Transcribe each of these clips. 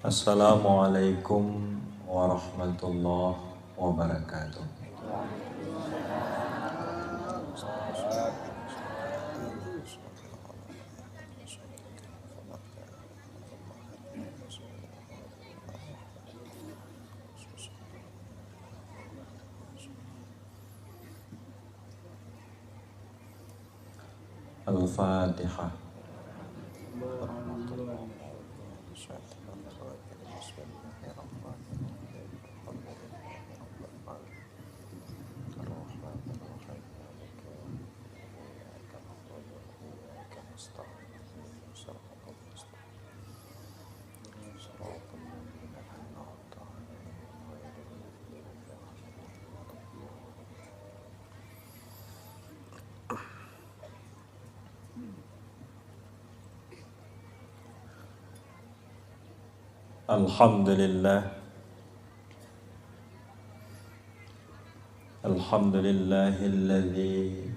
Assalamualaikum warahmatullahi wabarakatuh. Al-Fatihah. Alhamdulillah. Alhamdulillahilladzi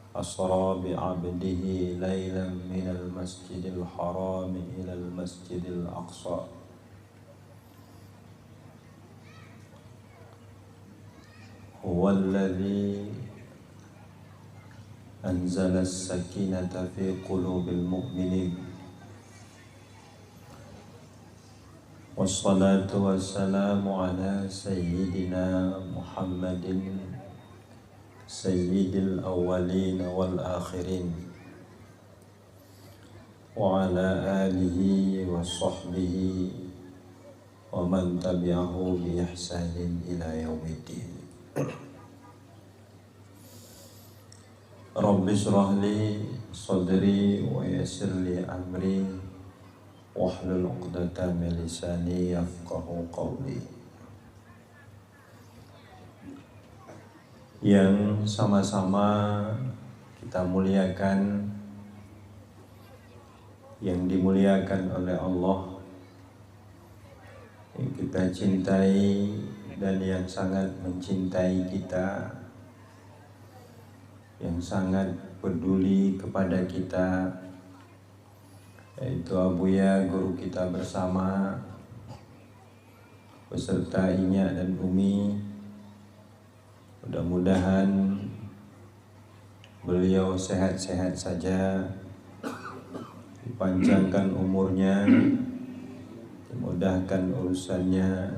asra bi'abdihi laylan minal masjidil haram ilal masjidil aqsa. Huwallazi anzala as-sakinata fi qulubil mu'minin. Wassalatu wassalamu ala sayyidina Muhammadin sayyidil awwalin wal akhirin wa ala alihi wa sahbihi wa man tabi'ahu bi ihsanin ila yaumiddin. Rabbi shrah li sadri wa yassir li amri wahlul 'uqdatam min lisani yafqahu qawli. Yang sama-sama kita muliakan, yang dimuliakan oleh Allah, yang kita cintai dan yang sangat mencintai kita, yang sangat peduli kepada kita, yaitu Abuya, guru kita bersama, beserta Inya dan Umi. Mudah-mudahan beliau sehat-sehat saja, dipanjangkan umurnya, dimudahkan urusannya,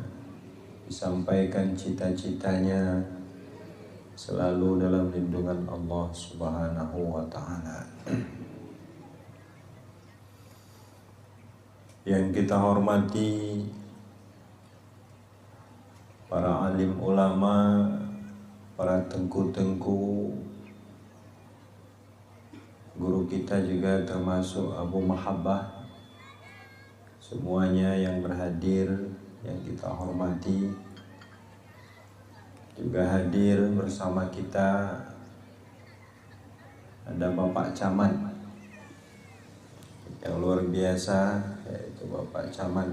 disampaikan cita-citanya, selalu dalam lindungan Allah Subhanahu wa ta'ala. Yang kita hormati para alim ulama, para tengku-tengku, guru kita juga termasuk Abu Mahabbah, semuanya yang berhadir, yang kita hormati. Juga hadir bersama kita ada Bapak Camat yang luar biasa, yaitu Bapak Camat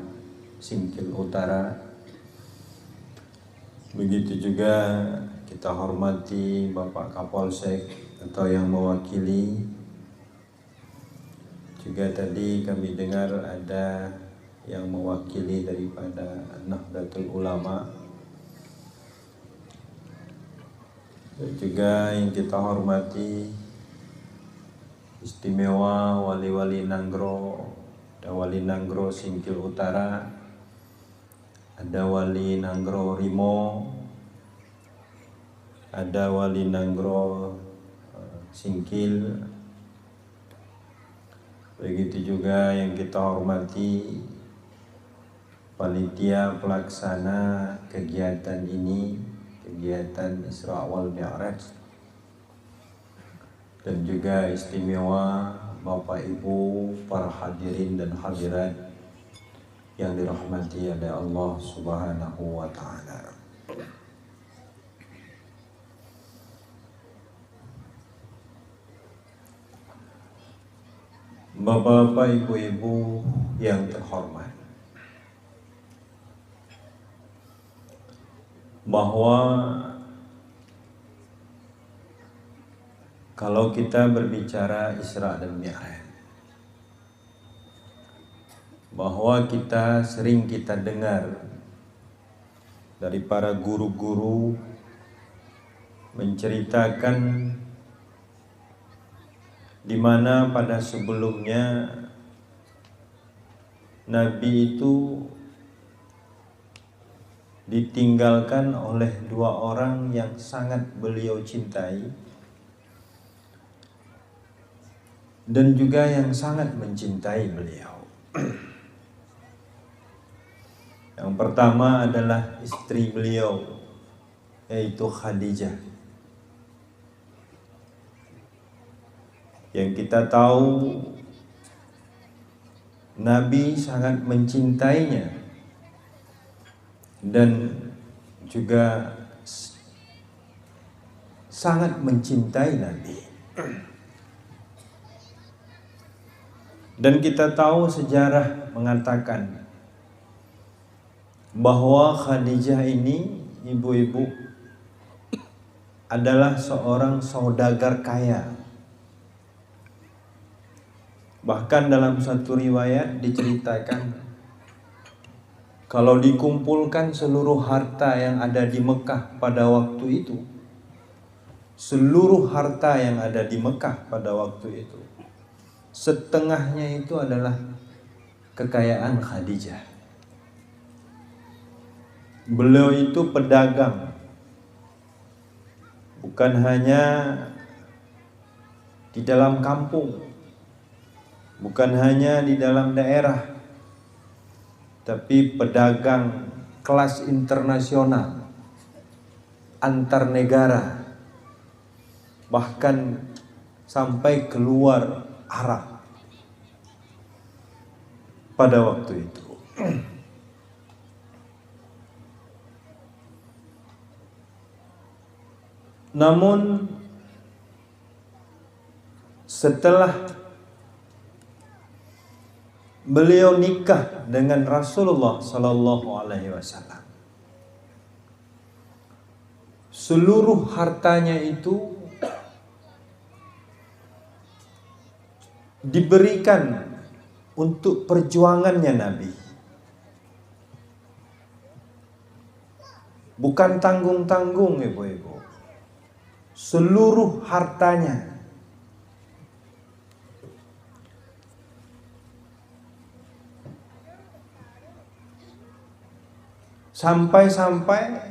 Singkil Utara. Begitu juga kita hormati Bapak Kapolsek atau yang mewakili. Juga tadi kami dengar ada yang mewakili daripada Nahdlatul Ulama. Dan juga yang kita hormati istimewa wali-wali Nanggro, ada wali Nanggro Singkil Utara, ada wali Nanggro Rimo, ada wali Nanggro Singkil. Begitu juga yang kita hormati panitia pelaksana kegiatan ini, kegiatan Isra wal Mi'raj. Dan juga istimewa Bapak Ibu, para hadirin dan hadirat yang dirahmati oleh Allah Subhanahu wa ta'ala. Bapak-bapak, ibu-ibu yang terhormat, bahwa kalau kita berbicara Isra dan Mi'raj, bahwa sering kita dengar dari para guru-guru menceritakan di mana pada sebelumnya Nabi itu ditinggalkan oleh dua orang yang sangat beliau cintai dan juga yang sangat mencintai beliau. Yang pertama adalah istri beliau, yaitu Khadijah. Yang kita tahu Nabi sangat mencintainya dan juga sangat mencintai Nabi. Dan kita tahu sejarah mengatakan bahwa Khadijah ini, ibu-ibu, adalah seorang saudagar kaya. Bahkan dalam satu riwayat diceritakan kalau dikumpulkan seluruh harta yang ada di Mekah pada waktu itu, seluruh harta yang ada di Mekah pada waktu itu, setengahnya itu adalah kekayaan Khadijah. Beliau itu pedagang, bukan hanya di dalam kampung, bukan hanya di dalam daerah, tapi pedagang kelas internasional, antar negara, bahkan sampai keluar Arab pada waktu itu. Namun setelah beliau nikah dengan Rasulullah Sallallahu Alaihi Wasallam, seluruh hartanya itu diberikan untuk perjuangannya Nabi. Bukan tanggung-tanggung, ibu-ibu. Seluruh hartanya. Sampai-sampai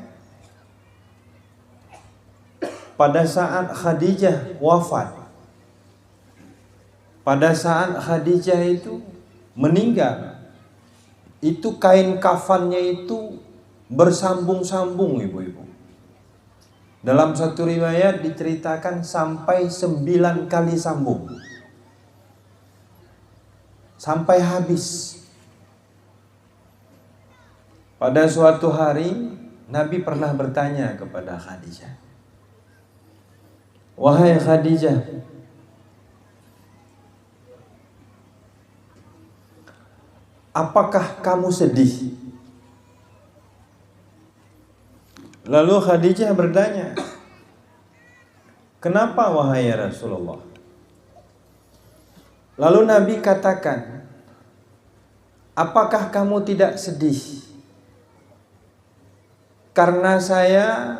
pada saat Khadijah wafat, pada saat Khadijah itu meninggal, itu kain kafannya itu bersambung-sambung, ibu-ibu. Dalam satu riwayat diceritakan sampai 9 kali sambung, sampai habis. Pada suatu hari Nabi pernah bertanya kepada Khadijah, "Wahai Khadijah, apakah kamu sedih?" Lalu Khadijah bertanya, "Kenapa wahai Rasulullah?" Lalu Nabi katakan, "Apakah kamu tidak sedih karena saya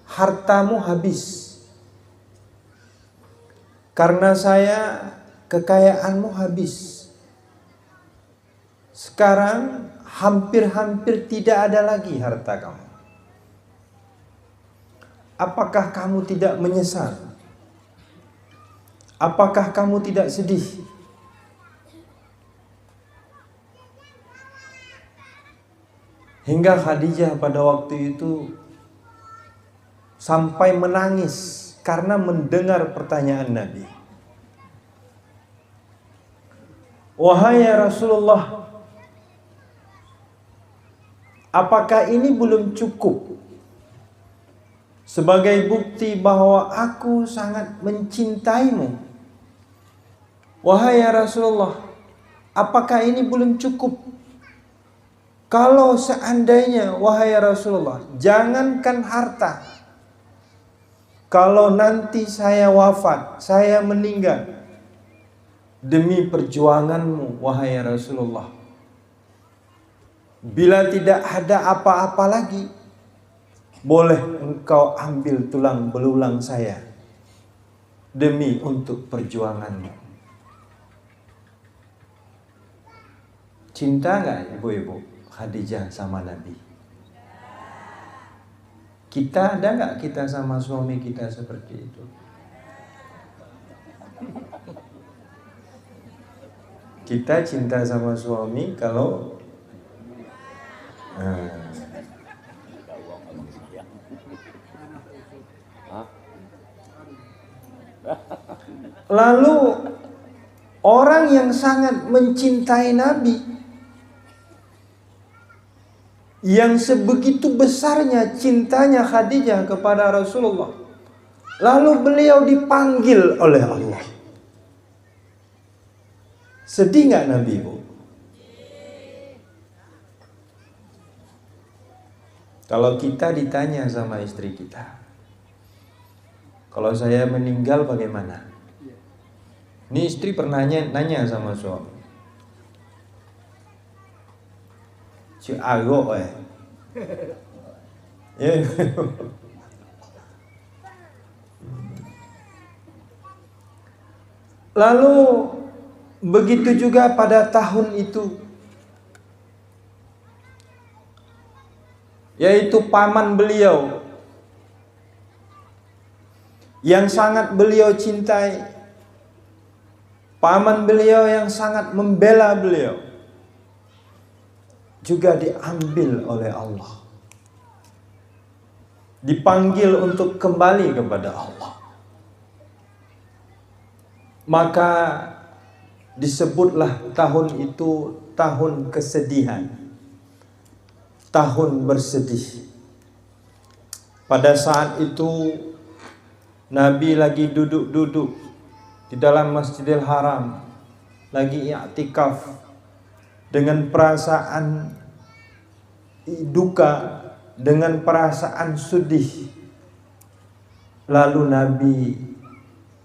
hartamu habis, karena saya kekayaanmu habis, sekarang hampir-hampir tidak ada lagi harta kamu. Apakah kamu tidak menyesal? Apakah kamu tidak sedih?" Hingga Khadijah pada waktu itu sampai menangis karena mendengar pertanyaan Nabi. "Wahai Rasulullah, apakah ini belum cukup sebagai bukti bahwa aku sangat mencintaimu? Wahai Rasulullah, apakah ini belum cukup? Kalau seandainya, wahai Rasulullah, jangankan harta, kalau nanti saya wafat, saya meninggal, demi perjuanganmu, wahai Rasulullah, bila tidak ada apa-apa lagi, boleh engkau ambil tulang belulang saya demi untuk perjuanganmu. Cinta nggak ibu-ibu Khadijah sama Nabi? Kita ada nggak kita sama suami kita seperti itu? Kita cinta sama suami kalau lalu orang yang sangat mencintai Nabi, yang sebegitu besarnya cintanya Khadijah kepada Rasulullah, lalu beliau dipanggil oleh Allah. Sedih nggak Nabi, Bu? Kalau kita ditanya sama istri kita, kalau saya meninggal bagaimana? Ini istri pernah nanya sama suami. Si Ago ya. Lalu begitu juga pada tahun itu, yaitu paman beliau yang sangat beliau cintai, paman beliau yang sangat membela beliau, juga diambil oleh Allah, dipanggil untuk kembali kepada Allah. Maka disebutlah tahun itu tahun kesedihan, tahun bersedih. Pada saat itu Nabi lagi duduk-duduk di dalam Masjidil Haram, lagi i'tikaf dengan perasaan duka, dengan perasaan sedih. Lalu Nabi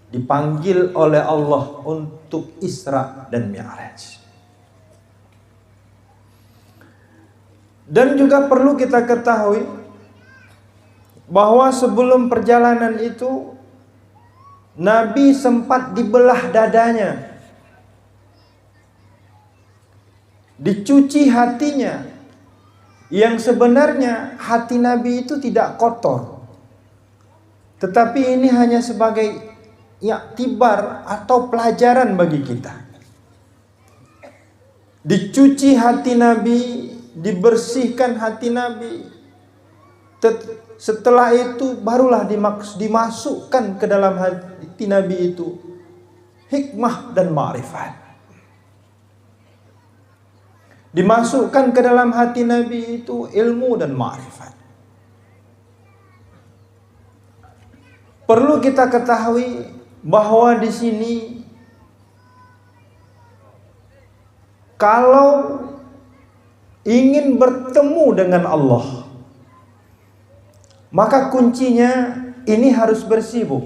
dipanggil oleh Allah untuk Isra dan Mi'raj. Dan juga perlu kita ketahui bahwa sebelum perjalanan itu Nabi sempat dibelah dadanya, dicuci hatinya, yang sebenarnya hati Nabi itu tidak kotor, tetapi ini hanya sebagai iktibar atau pelajaran bagi kita. Dicuci hati Nabi, dibersihkan hati Nabi. Setelah itu barulah dimasukkan ke dalam hati Nabi itu hikmah dan ma'rifat. Dimasukkan ke dalam hati Nabi itu ilmu dan ma'rifat. Perlu kita ketahui bahwa di sini kalau ingin bertemu dengan Allah, maka kuncinya ini harus bersih, Bu.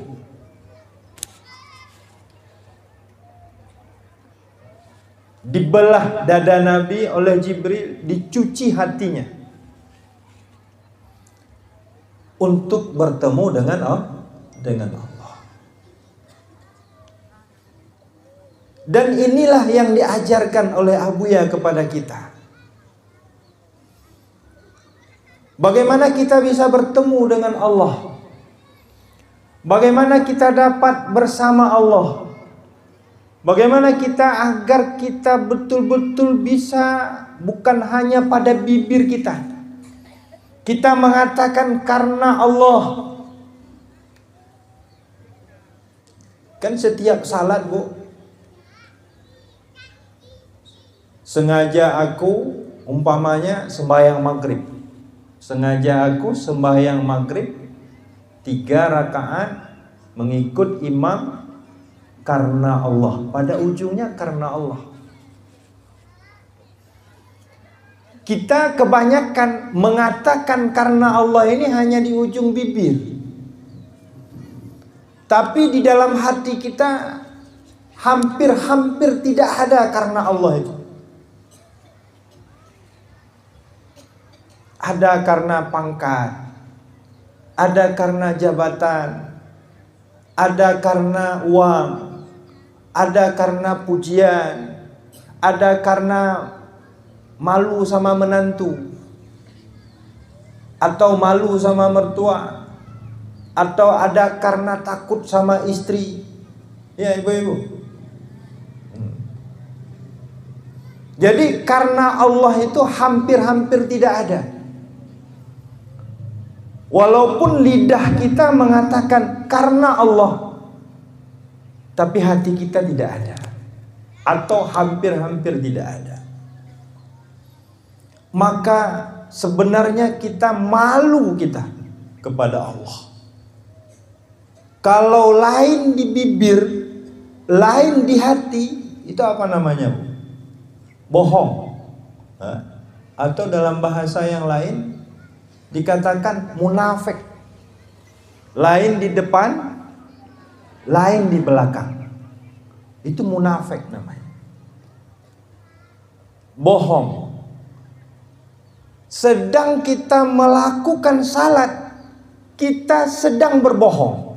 Dibelah dada Nabi oleh Jibril, dicuci hatinya untuk bertemu dengan Allah. Dan inilah yang diajarkan oleh Abuya kepada kita. Bagaimana kita bisa bertemu dengan Allah? Bagaimana kita dapat bersama Allah? Bagaimana kita agar kita betul-betul bisa bukan hanya pada bibir kita mengatakan karena Allah. Kan setiap salat, Bu, sengaja aku umpamanya sembahyang maghrib, sengaja aku sembahyang maghrib 3 rakaat mengikut imam karena Allah. Pada ujungnya karena Allah. Kita kebanyakan mengatakan karena Allah ini hanya di ujung bibir, tapi di dalam hati kita hampir tidak ada karena Allah itu. Ada karena pangkat, ada karena jabatan, ada karena uang, ada karena pujian, ada karena malu sama menantu, atau malu sama mertua, atau ada karena takut sama istri. Ya ibu-ibu. Jadi karena Allah itu hampir-hampir tidak ada. Walaupun lidah kita mengatakan karena Allah, tapi hati kita tidak ada, atau hampir-hampir tidak ada. Maka sebenarnya kita malu kita kepada Allah. Kalau lain di bibir, lain di hati, itu apa namanya, Bu? Bohong. Atau dalam bahasa yang lain dikatakan munafik. Lain di depan, lain di belakang. Itu munafik namanya. Bohong. Sedang kita melakukan salat, kita sedang berbohong.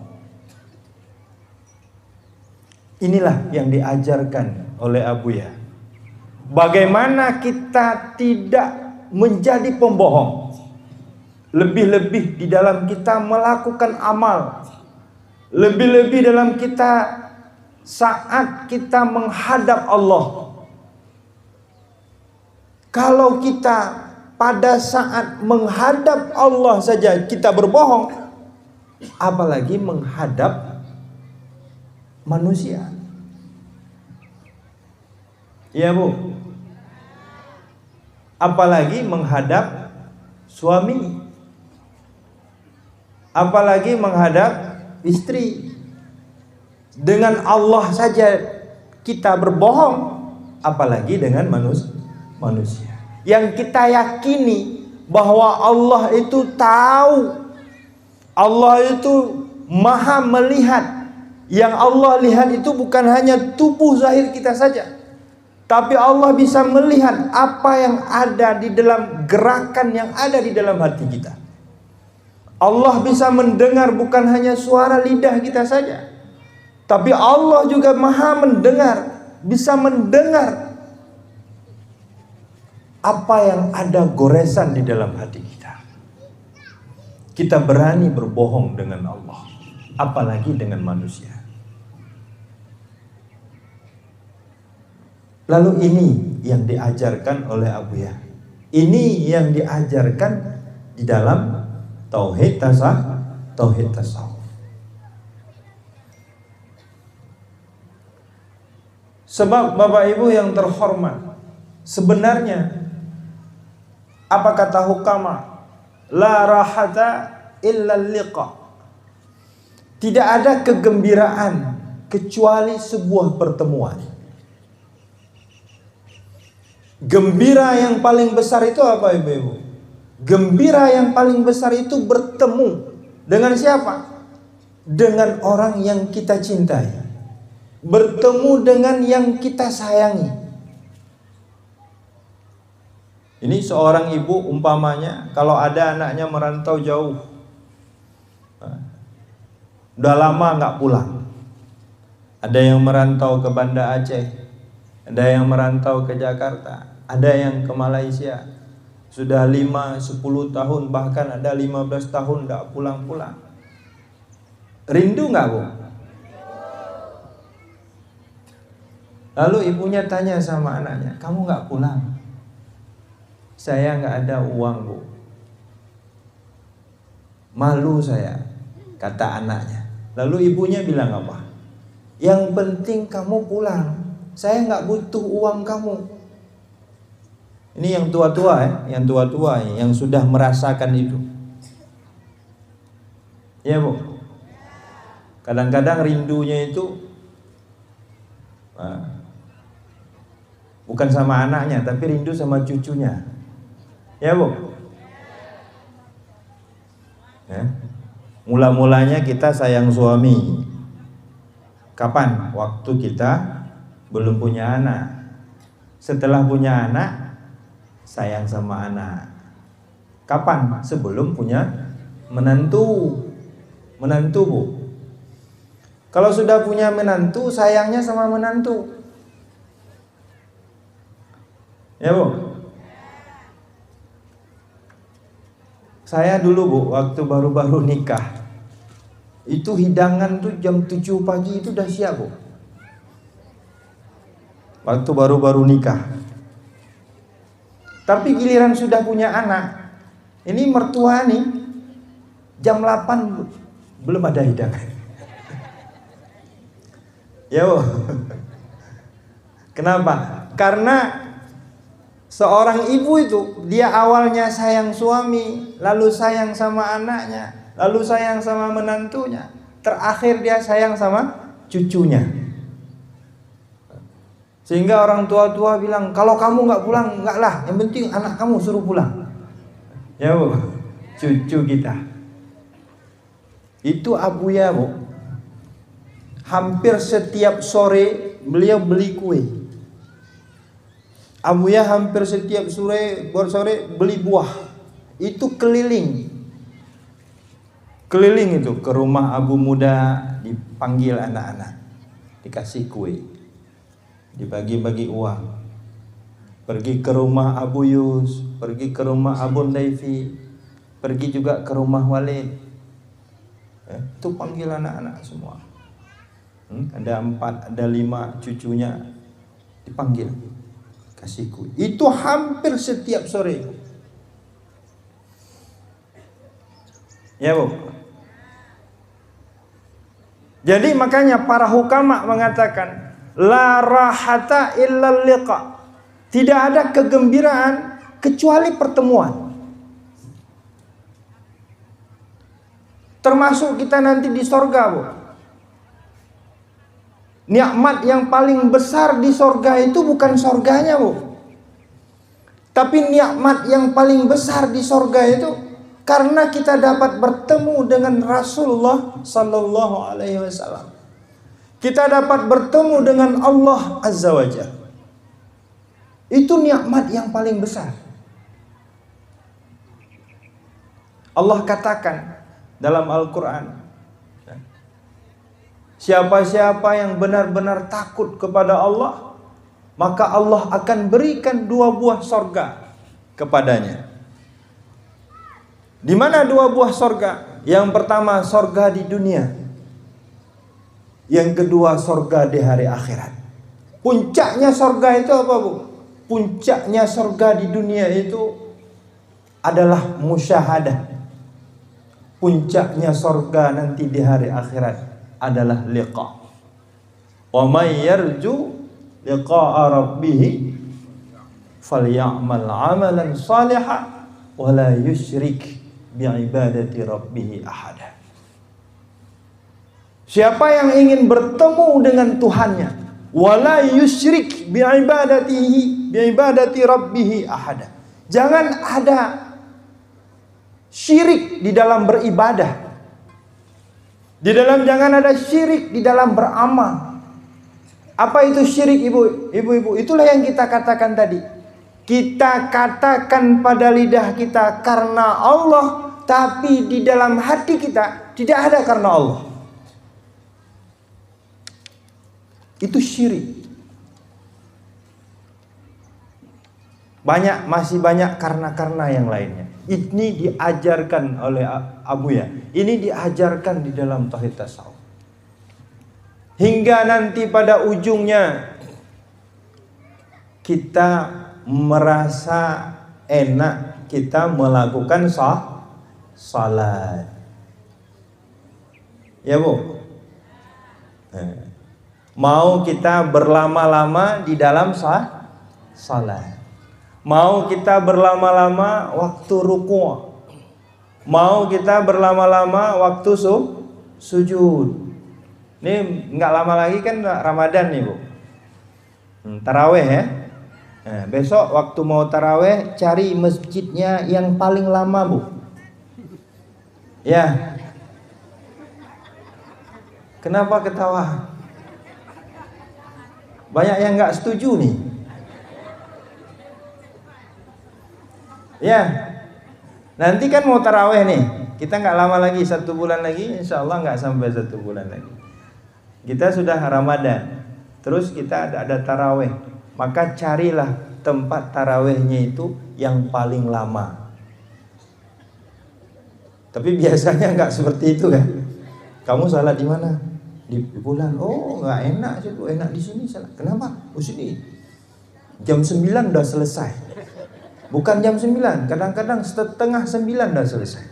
Inilah yang diajarkan oleh Abuya. Bagaimana kita tidak menjadi pembohong. Lebih-lebih di dalam kita melakukan amal. Lebih-lebih dalam kita saat kita menghadap Allah. Kalau kita pada saat menghadap Allah saja kita berbohong, apalagi menghadap manusia. Ya Bu. Apalagi menghadap suami, apalagi menghadap istri. Dengan Allah saja kita berbohong, apalagi dengan manusia. Yang kita yakini bahwa Allah itu tahu, Allah itu maha melihat. Yang Allah lihat itu bukan hanya tubuh zahir kita saja, tapi Allah bisa melihat apa yang ada di dalam gerakan yang ada di dalam hati kita. Allah bisa mendengar bukan hanya suara lidah kita saja, tapi Allah juga maha mendengar, bisa mendengar apa yang ada goresan di dalam hati kita. Kita berani berbohong dengan Allah, apalagi dengan manusia. Lalu ini yang diajarkan oleh Abuya. Ini yang diajarkan di dalam tauhid tasawuf. Sebab Bapak Ibu yang terhormat, sebenarnya apa kata hukama? La rahata illa liqa. Tidak ada kegembiraan kecuali sebuah pertemuan. Gembira yang paling besar itu apa Ibu-ibu? Gembira yang paling besar itu bertemu dengan siapa? Dengan orang yang kita cintai, bertemu dengan yang kita sayangi. Ini seorang ibu umpamanya kalau ada anaknya merantau jauh, udah lama nggak pulang. Ada yang merantau ke Banda Aceh, ada yang merantau ke Jakarta, ada yang ke Malaysia. Sudah 5-10 tahun, bahkan ada 15 tahun tidak pulang-pulang. Rindu nggak Bu? Lalu ibunya tanya sama anaknya, kamu nggak pulang? Saya nggak ada uang Bu. Malu saya, kata anaknya. Lalu ibunya bilang apa? Yang penting kamu pulang. Saya nggak butuh uang kamu. Ini yang tua-tua yang tua-tua yang sudah merasakan itu. Ya Bu. Kadang-kadang rindunya itu bukan sama anaknya, tapi rindu sama cucunya. Ya Bu. Ya. Mula-mulanya kita sayang suami. Kapan? Waktu kita belum punya anak. Setelah punya anak, sayang sama anak. Kapan? Sebelum punya menantu. Menantu, Bu. Kalau sudah punya menantu, sayangnya sama menantu. Ya, Bu. Saya dulu, Bu, waktu baru-baru nikah, itu hidangan tuh jam 7 pagi itu udah siap, Bu. Waktu baru-baru nikah. Tapi giliran sudah punya anak, ini mertua nih, jam 8 belum ada hidangan. Ya, Bu. Kenapa? Karena seorang ibu itu, dia awalnya sayang suami, lalu sayang sama anaknya, lalu sayang sama menantunya, terakhir dia sayang sama cucunya. Sehingga orang tua-tua bilang, kalau kamu nggak pulang, nggak lah, yang penting anak kamu suruh pulang. Ya, Bu, cucu kita. Itu Abuya, Bu. Hampir setiap sore beliau beli kue. Abuya hampir setiap sore beli buah. Itu keliling itu ke rumah Abu Muda, dipanggil anak-anak, dikasih kue, dibagi-bagi uang. Pergi ke rumah Abu Yus, pergi ke rumah Abu Daifi, pergi juga ke rumah Walid. Itu panggil anak-anak semua. Ada 4, ada 5 cucunya dipanggil, kasih kue. Itu hampir setiap sore. Ya, Bu. Jadi makanya para hukama mengatakan la rahata illa liqa. Tidak ada kegembiraan kecuali pertemuan. Termasuk kita nanti di sorga, Bu. Nikmat yang paling besar di sorga itu bukan sorganya, Bu. Tapi nikmat yang paling besar di sorga itu karena kita dapat bertemu dengan Rasulullah Sallallahu Alaihi Wasallam. Kita dapat bertemu dengan Allah Azza wa Jalla. Itu nikmat yang paling besar. Allah katakan dalam Al-Quran, siapa-siapa yang benar-benar takut kepada Allah, maka Allah akan berikan 2 buah sorga kepadanya. Di mana 2 buah sorga? Yang pertama sorga di dunia, yang kedua sorga di hari akhirat. Puncaknya sorga itu apa, Bu? Puncaknya sorga di dunia itu adalah musyahadah. Puncaknya sorga nanti di hari akhirat adalah liqa. Wa may yarju liqa'a rabbih falyamal 'amalan shalihan wa la yusyrik bi'ibadati rabbih ahada. Siapa yang ingin bertemu dengan Tuhannya, wala yusyrik bi'ibadati rabbih ahada. Jangan ada syirik di dalam beribadah. Jangan ada syirik di dalam beramal. Apa itu syirik, ibu-ibu? Itulah yang kita katakan tadi. Kita katakan pada lidah kita karena Allah, tapi di dalam hati kita tidak ada karena Allah. Itu syirik. Masih banyak karena yang lainnya. Ini diajarkan oleh Abuya. Ini diajarkan di dalam Tauhid Tasawuf. Hingga nanti pada ujungnya kita merasa enak kita melakukan salat. Ya, Bu? Mau kita berlama-lama di dalam salat. Mau kita berlama-lama waktu ruku'. Mau kita berlama-lama waktu sujud. Ini nggak lama lagi kan Ramadan nih, Bu. Taraweh ya. Nah, besok waktu mau taraweh cari masjidnya yang paling lama, Bu. Ya. Kenapa ketawa? Banyak yang nggak setuju nih. Ya. Nanti kan mau taraweh nih. Kita nggak lama lagi, 1 bulan lagi, insya Allah nggak sampai 1 bulan lagi. Kita sudah Ramadan. Terus kita ada taraweh. Maka carilah tempat tarawehnya itu yang paling lama. Tapi biasanya nggak seperti itu kan. Kamu salat di mana? Di bulan. Oh, nggak enak situ, enak di sini salat. Kenapa? Oh, sini. Jam 9 udah selesai. Bukan jam 9, kadang-kadang setengah 9 udah selesai.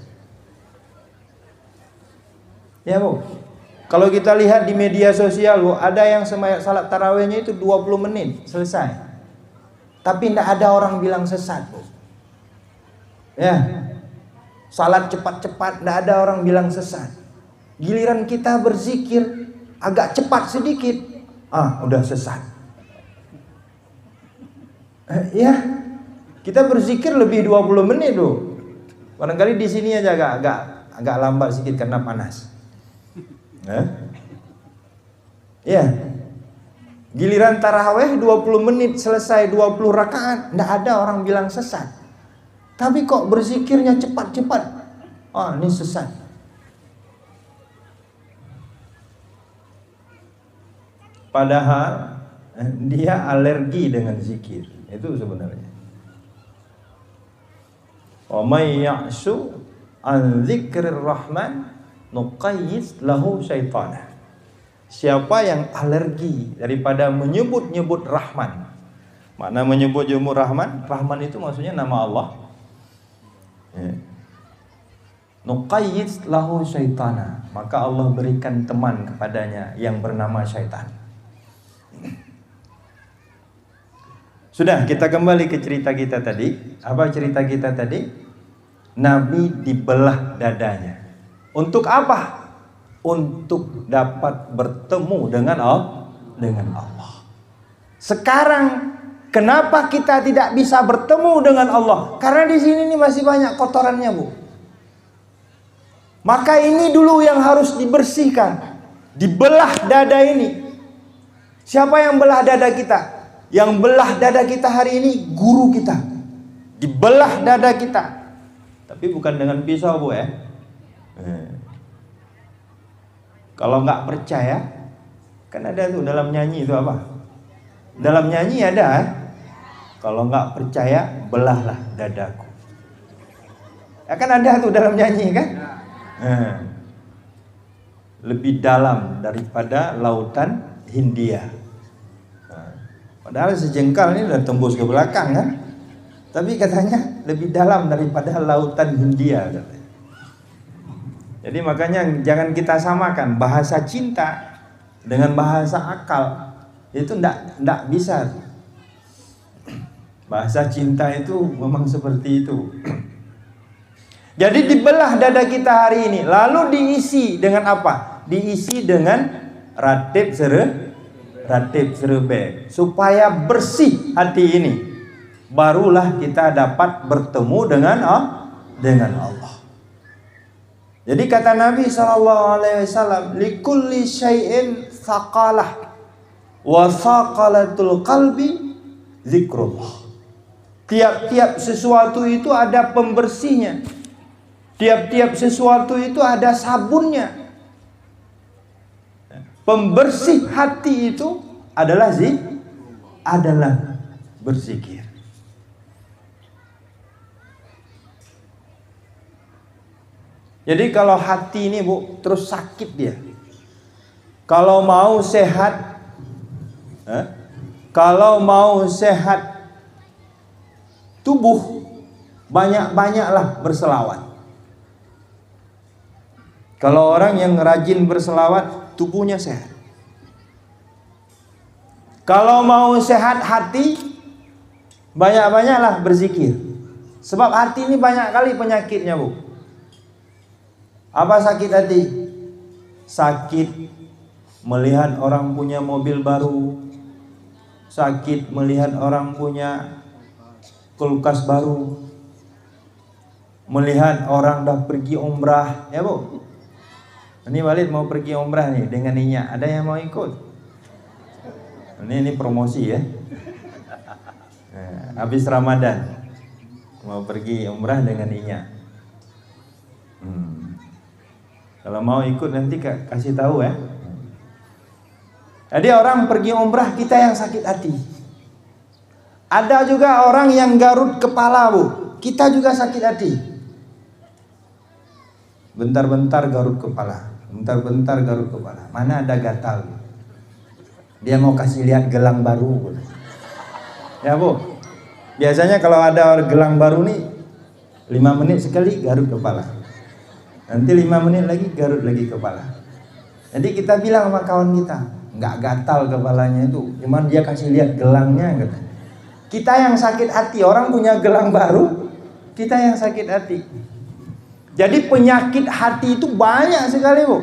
Ya, Bu. Kalau kita lihat di media sosial, Bu, ada yang salat tarawihnya itu 20 menit selesai. Tapi tidak ada orang bilang sesat, Bu. Ya. Salat cepat-cepat, tidak ada orang bilang sesat. Giliran kita berzikir agak cepat sedikit, udah sesat. Ya, kita berzikir lebih 20 menit loh. Barangkali di sini aja agak lambat sedikit karena panas. Ya. Giliran tarawih 20 menit selesai 20 rakaat, tidak ada orang bilang sesat. Tapi kok berzikirnya cepat-cepat, ini sesat. Padahal dia alergi dengan zikir. Itu sebenarnya. Wa may ya'shu an dzikrir rahman nuqayyid lahu syaitana. Siapa yang alergi daripada menyebut-nyebut Rahman. Mana menyebut-nyebut Rahman? Rahman itu maksudnya nama Allah. Nuqayyid lahu syaitana. Maka Allah berikan teman kepadanya yang bernama syaitan. Sudah, kita kembali ke cerita kita tadi. Apa cerita kita tadi? Nabi dibelah dadanya. Untuk apa? Untuk dapat bertemu dengan Allah. Sekarang kenapa kita tidak bisa bertemu dengan Allah? Karena di sini nih masih banyak kotorannya, Bu. Maka ini dulu yang harus dibersihkan. Dibelah dada ini. Siapa yang belah dada kita? Yang belah dada kita hari ini guru kita. Dibelah dada kita. Tapi bukan dengan pisau, Bu, ya. Kalau nggak percaya, kan ada tuh dalam nyanyi itu apa? Dalam nyanyi ada. Kalau nggak percaya, belahlah dadaku. Ya kan ada tuh dalam nyanyi kan? Lebih dalam daripada lautan Hindia. Padahal sejengkal ini udah tembus ke belakang kan? Tapi katanya lebih dalam daripada lautan Hindia. Jadi makanya jangan kita samakan bahasa cinta dengan bahasa akal. Itu enggak bisa. Bahasa cinta itu memang seperti itu. Jadi dibelah dada kita hari ini, lalu diisi dengan apa? Diisi dengan ratib serebe supaya bersih hati ini. Barulah kita dapat bertemu dengan Allah. Jadi kata Nabi SAW, likulli syai'in thaqalah wa thaqalatul qalbi zikrullah. Tiap-tiap sesuatu itu ada pembersihnya. Tiap-tiap sesuatu itu ada sabunnya. Pembersih hati itu adalah berzikir. Jadi kalau hati ini, Bu, terus sakit dia. Kalau mau sehat, tubuh, banyak-banyaklah berselawat. Kalau orang yang rajin berselawat, tubuhnya sehat. Kalau mau sehat hati, banyak-banyaklah berzikir. Sebab hati ini banyak kali penyakitnya, Bu. Apa sakit hati? Sakit melihat orang punya mobil baru. Sakit melihat orang punya kulkas baru. Melihat orang dah pergi umrah, ya, Bu. Ini Walid mau pergi umrah nih dengan Ninya. Ada yang mau ikut? Ini promosi ya. Habis Ramadan mau pergi umrah dengan Ninya. Kalau mau ikut nanti kasih tahu ya. Jadi orang pergi umrah, kita yang sakit hati. Ada juga orang yang garut kepala, Bu. Kita juga sakit hati. Bentar-bentar garut kepala, bentar-bentar garut kepala. Mana ada gatal? Dia mau kasih lihat gelang baru. Ya, Bu. Biasanya kalau ada gelang baru nih 5 menit sekali garut kepala. Nanti 5 menit lagi garut lagi kepala. Jadi kita bilang sama kawan kita, nggak gatal kepalanya itu, cuman dia kasih lihat gelangnya gitu. Kita yang sakit hati, orang punya gelang baru, kita yang sakit hati. Jadi penyakit hati itu banyak sekali, Bu.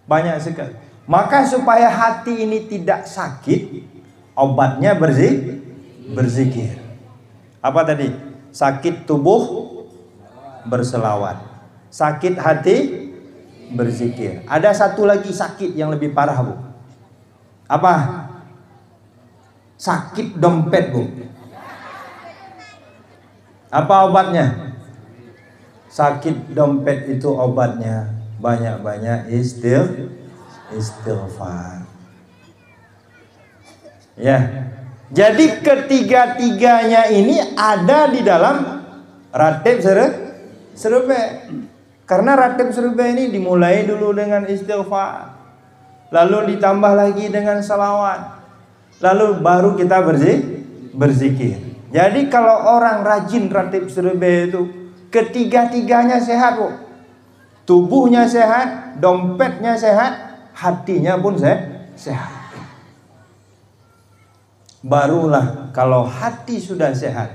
Banyak sekali. Maka supaya hati ini tidak sakit, obatnya berzikir. Apa tadi? Sakit tubuh berselawat, sakit hati berzikir. Ada satu lagi sakit yang lebih parah, Bu. Apa? Sakit dompet, Bu. Apa obatnya? Sakit dompet itu obatnya banyak-banyak istighfar. Ya. Jadi ketiga-tiganya ini ada di dalam ratib serba. Karena ratib serba ini dimulai dulu dengan istighfar, lalu ditambah lagi dengan salawat, lalu baru kita berzikir. Jadi kalau orang rajin ratib serba itu, ketiga-tiganya sehat, Bu. Tubuhnya sehat, dompetnya sehat, hatinya pun sehat. Barulah kalau hati sudah sehat,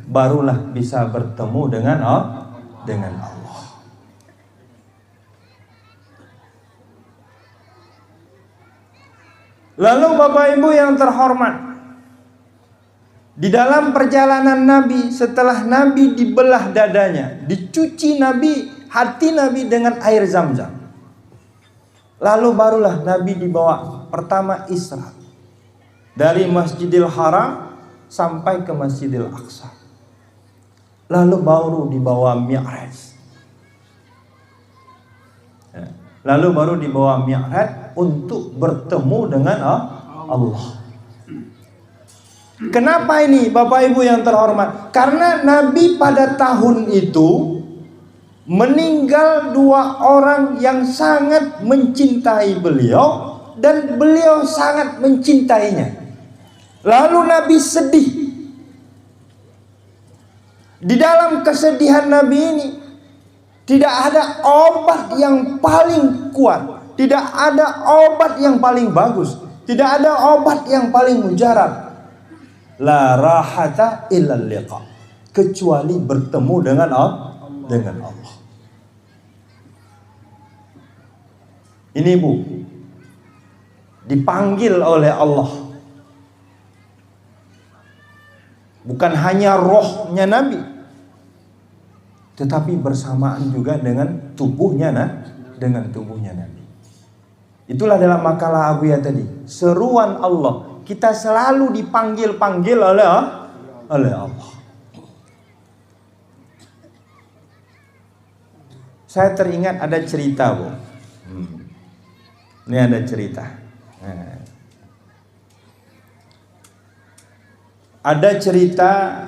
barulah bisa bertemu dengan Allah. Lalu Bapak Ibu yang terhormat, di dalam perjalanan Nabi, setelah Nabi dibelah dadanya, dicuci hati Nabi dengan air Zam-Zam, lalu barulah Nabi dibawa pertama Isra dari Masjidil Haram sampai ke Masjidil Aqsa. Lalu baru dibawa Mi'raj. Lalu baru dibawa Mi'raj untuk bertemu dengan Allah. Kenapa ini, Bapak Ibu yang terhormat? Karena Nabi pada tahun itu meninggal 2 orang yang sangat mencintai beliau, dan beliau sangat mencintainya. Lalu Nabi sedih. Di dalam kesedihan Nabi ini tidak ada obat yang paling kuat, tidak ada obat yang paling bagus, tidak ada obat yang paling mujarab. La rahata illa liqa, kecuali bertemu dengan Allah. Ini, Bu, dipanggil oleh Allah. Bukan hanya rohnya Nabi, tetapi bersamaan juga dengan tubuhnya Nabi. Itulah dalam makalah Abu ya tadi, seruan Allah. Kita selalu dipanggil oleh Allah. Saya teringat ada cerita, Bu. Ini ada cerita. Ada cerita,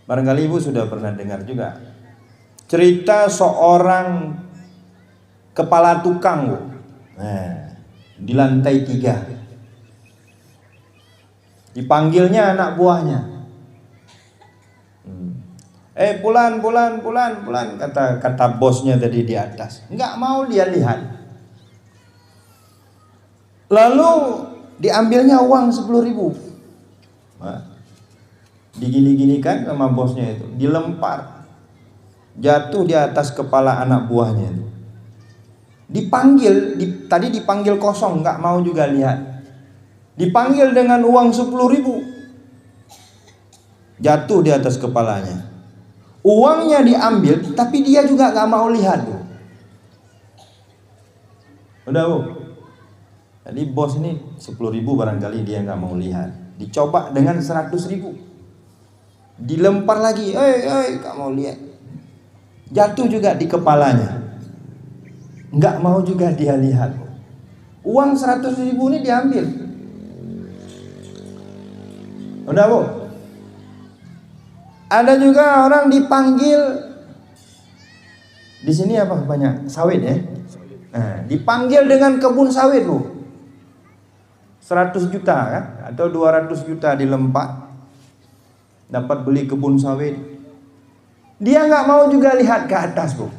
barangkali Ibu sudah pernah dengar juga, cerita seorang kepala tukang, Bu. Di lantai 3. Dipanggilnya anak buahnya. Pulan, kata bosnya tadi di atas. Enggak mau dia lihat. Lalu diambilnya uang 10.000. Digini-ginikan sama bosnya itu, dilempar, jatuh di atas kepala anak buahnya itu. Dipanggil, tadi dipanggil kosong, nggak mau juga lihat. Dipanggil dengan uang 10.000, jatuh di atas kepalanya. Uangnya diambil, tapi dia juga nggak mau lihat, Bu. Udah, Bu. Jadi bos ini 10.000 barangkali dia nggak mau lihat. Dicoba dengan 100.000. Dilempar lagi, kamu lihat. Jatuh juga di kepalanya. Nggak mau juga dia lihat. Uang 100.000 ini diambil. Udah Bu. Ada juga orang dipanggil. Di sini apa banyak sawit ya? Nah, dipanggil dengan kebun sawit Bu. 100 juta kan? Atau 200 juta dilempar. Dapat beli kebun sawit. Dia nggak mau juga lihat ke atas Bu.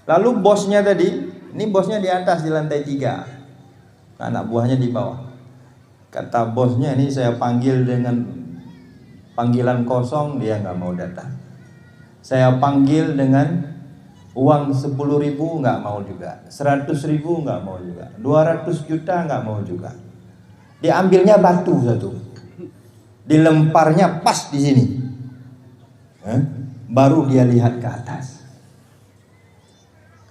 Lalu bosnya tadi, ini bosnya di atas di lantai 3, anak buahnya di bawah. Kata bosnya, ini saya panggil dengan panggilan kosong, dia nggak mau datang. Saya panggil dengan uang 10.000 nggak mau juga, 100.000 nggak mau juga, 200 juta nggak mau juga. Diambilnya batu satu, dilemparnya pas di sini, baru dia lihat ke atas.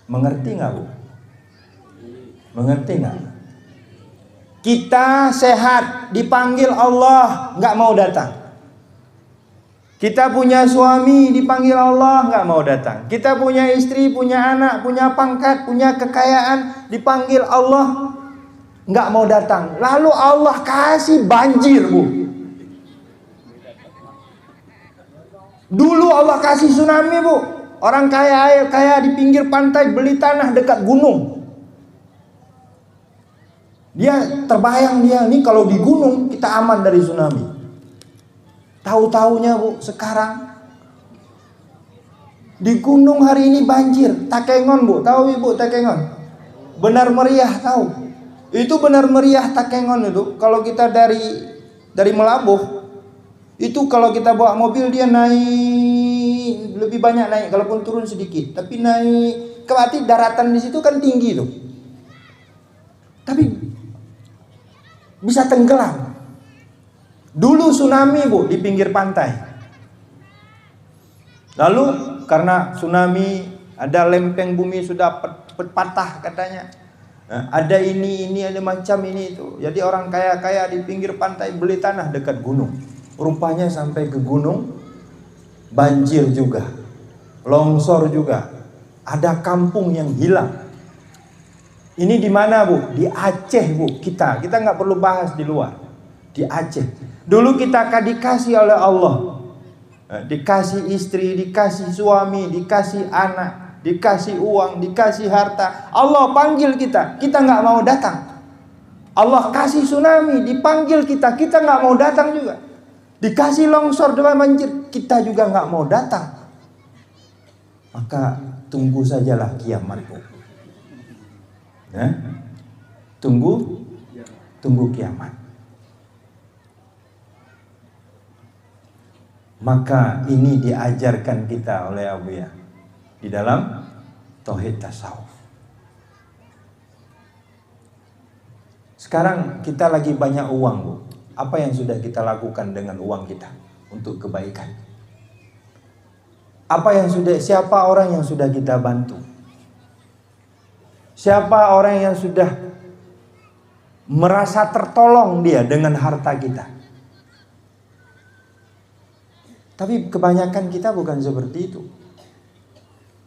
Mengerti nggak Bu? Mengerti nggak? Kita sehat, dipanggil Allah, nggak mau datang. Kita punya suami, dipanggil Allah, nggak mau datang. Kita punya istri, punya anak, punya pangkat, punya kekayaan, dipanggil Allah, nggak mau datang. Lalu Allah kasih banjir Bu. Dulu Allah kasih tsunami Bu. Orang kaya di pinggir pantai beli tanah dekat gunung. Dia terbayang nih kalau di gunung kita aman dari tsunami. Tahu-taunya Bu, sekarang di gunung hari ini banjir. Takengon Bu, tahu Ibu Takengon? Benar meriah tahu. Itu benar meriah Takengon itu. Kalau kita dari Melabuh, itu kalau kita bawa mobil dia naik lebih banyak naik, kalaupun turun sedikit, tapi naik. Berarti daratan di situ kan tinggi tuh. Tapi bisa tenggelam. Dulu tsunami Bu di pinggir pantai. Lalu karena tsunami ada lempeng bumi sudah patah katanya. Nah, ada ini ada macam ini itu. Jadi orang kaya di pinggir pantai beli tanah dekat gunung. Rupanya sampai ke gunung banjir juga, longsor juga, ada kampung yang hilang. Ini di mana Bu? Di Aceh Bu. Kita nggak perlu bahas di luar. Di Aceh. Dulu kita akan dikasih oleh Allah, dikasih istri, dikasih suami, dikasih anak, dikasih uang, dikasih harta. Allah panggil kita nggak mau datang. Allah kasih tsunami, dipanggil kita nggak mau datang juga. Dikasih longsor dengan banjir, kita juga nggak mau datang. Maka tunggu sajalah kiamat. Tunggu kiamat. Maka ini diajarkan kita oleh Abu Ya di dalam tauhid tasawuf. Sekarang kita lagi banyak uang Bu. Apa yang sudah kita lakukan dengan uang kita untuk kebaikan? Siapa orang yang sudah kita bantu? Siapa orang yang sudah merasa tertolong dia dengan harta kita? Tapi kebanyakan kita bukan seperti itu.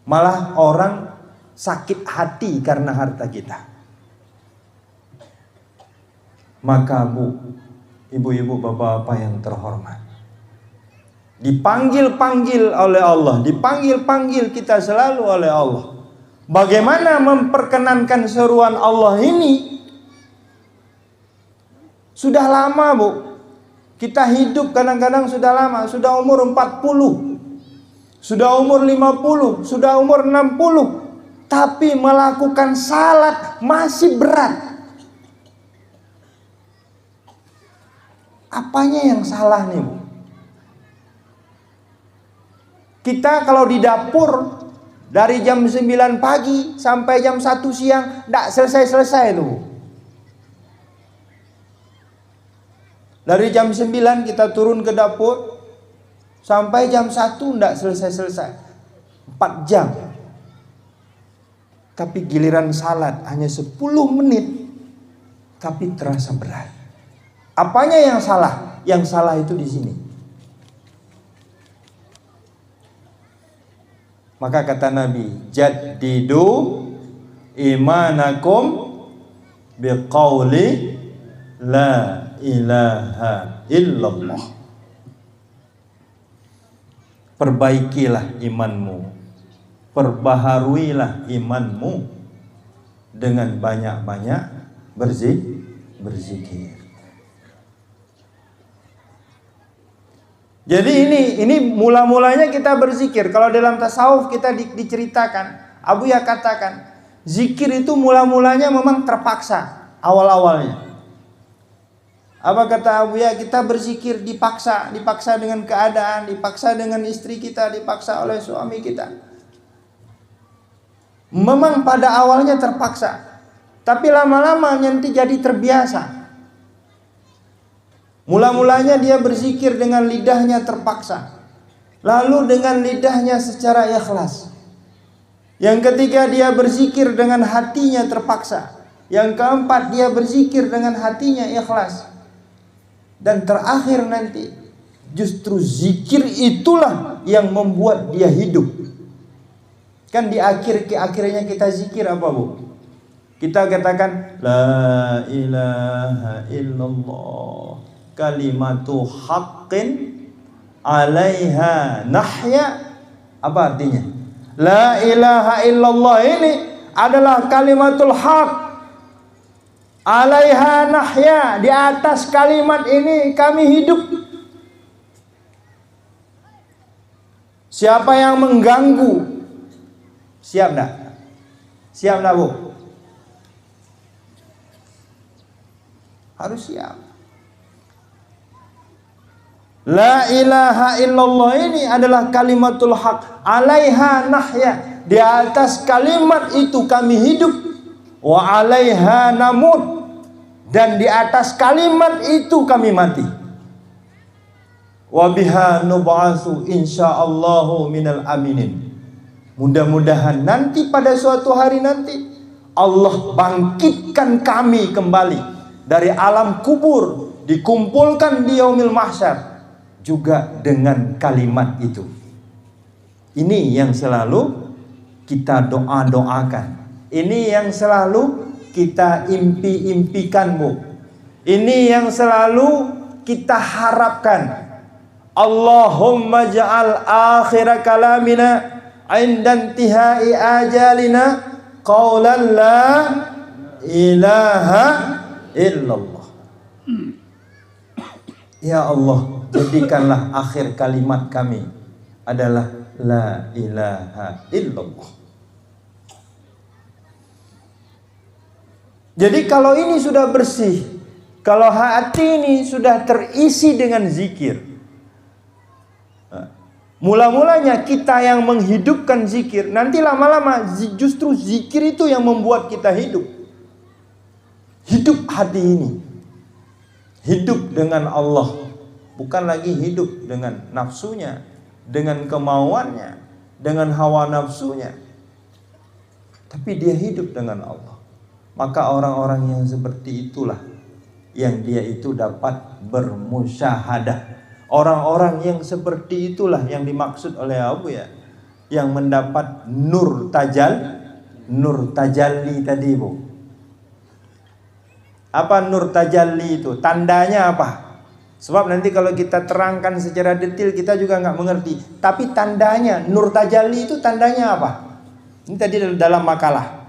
Malah orang sakit hati karena harta kita. Maka Bu, ibu-ibu, bapak-bapak yang terhormat, dipanggil-panggil oleh Allah, dipanggil-panggil kita selalu oleh Allah. Bagaimana memperkenankan seruan Allah ini? Sudah lama Bu, kita hidup kadang-kadang sudah lama, sudah umur 40, sudah umur 50, sudah umur 60, tapi melakukan salat masih berat. Apanya yang salah nih Bu? Kita kalau di dapur dari jam 9 pagi sampai jam 1 siang tidak selesai-selesai itu Bu. Dari jam 9 kita turun ke dapur sampai jam 1 tidak selesai-selesai, 4 jam. Tapi giliran salat hanya 10 menit, tapi terasa berat. Apanya yang salah? Yang salah itu di sini. Maka kata Nabi, jaddidu imanakum biqauli la ilaha illallah. Perbaikilah imanmu, perbaharuilah imanmu dengan banyak-banyak berzikir. Jadi ini mula-mulanya kita berzikir. Kalau dalam tasawuf kita diceritakan, Abu Ya katakan, zikir itu mula-mulanya memang terpaksa awal-awalnya. Apa kata Abu Ya? Kita berzikir dipaksa dengan keadaan, dipaksa dengan istri kita, dipaksa oleh suami kita. Memang pada awalnya terpaksa, tapi lama-lama nanti jadi terbiasa. Mula-mulanya dia berzikir dengan lidahnya terpaksa, lalu dengan lidahnya secara ikhlas. Yang ketiga dia berzikir dengan hatinya terpaksa. Yang keempat dia berzikir dengan hatinya ikhlas. Dan terakhir nanti justru zikir itulah yang membuat dia hidup. Kan di akhirnya kita zikir apa, Bu? Kita katakan la ilaha illallah kalimatu haqqin alaiha nahya. Apa artinya? La ilaha illallah ini adalah kalimatul haq. Alaiha nahya, di atas kalimat ini kami hidup. Siapa yang mengganggu, siap enggak? Siap enggak, Bu? Harus siap. La ilaha illallah ini adalah kalimatul haq. Alaiha nahya, di atas kalimat itu kami hidup. Wa alaiha namut, dan di atas kalimat itu kami mati. Wa biha nub'atsu insyaallahu minal aminin. Mudah-mudahan nanti pada suatu hari nanti Allah bangkitkan kami kembali dari alam kubur, dikumpulkan di yaumil mahsyar juga dengan kalimat itu. Ini yang selalu kita doa-doakan. Ini yang selalu kita impi-impikan, Bu. Ini yang selalu kita harapkan. Allahumma ja'al akhir kalamina inda intihai ajalina qawlan la ilaha illallah. Ya Allah, jadikanlah akhir kalimat kami adalah la ilaha illallah. Jadi kalau ini sudah bersih, kalau hati ini sudah terisi dengan zikir, mula-mulanya kita yang menghidupkan zikir, nanti lama-lama justru zikir itu yang membuat kita hidup. Hidup hati ini, hidup dengan Allah, bukan lagi hidup dengan nafsunya, dengan kemauannya, dengan hawa nafsunya, tapi dia hidup dengan Allah. Maka orang-orang yang seperti itulah yang dia itu dapat bermusyahadah. Orang-orang yang seperti itulah yang dimaksud oleh Abu Ya, yang mendapat nur tajalli tadi, Bu. Apa nur tajalli itu? Tandanya apa? Sebab nanti kalau kita terangkan secara detail kita juga nggak mengerti. Tapi tandanya nur tajalli itu tandanya apa? Ini tadi dalam makalah.